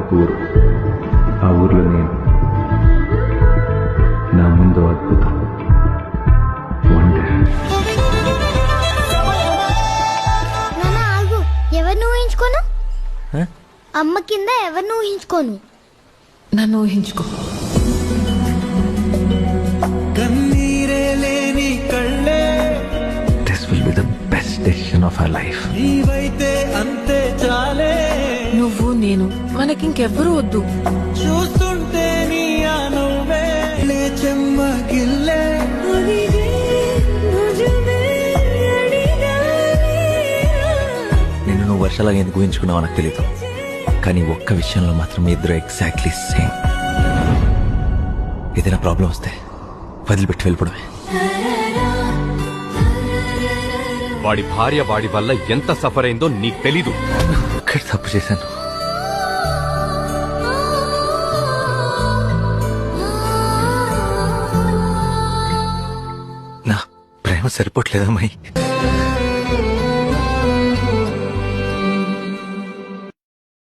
ఒక ఊరు, ఆ ఊర్లో నేను, నా ముందు అద్భుతం, వండర్. నాన్న ఆగు, ఎవరిని ఊహించుకోను? అమ్మ కింద ఎవరిని ఊహించుకోను? నన్ను ఊహించుకో. కన్నీరే లేని కళ్ళే This will be the best decision of our life. నీవైతే అంతే చాలే. నువ్వు నేను, మనకింకెవ్వరూ వద్దు. చూస్తుంటే నీ అనువే చెమ్మగిల్లే. నిన్ను నువ్వు వర్షాలాగా ఎందుకు ఊహించుకున్నావో నాకు తెలియదు, కానీ ఒక్క విషయంలో మాత్రం మీ ఇద్దరు ఎగ్జాక్ట్లీ సేమ్. ఏదైనా ప్రాబ్లం వస్తే వదిలిపెట్టి వెళ్ళిపోవడమే. వాడి భార్య వాడి వల్ల ఎంత సఫర్ అయిందో నీకు తెలీదు. ఒక్కటి తప్పు చేశాను. నా ప్రేమ సరిపోవట్లేదమ్మాయి.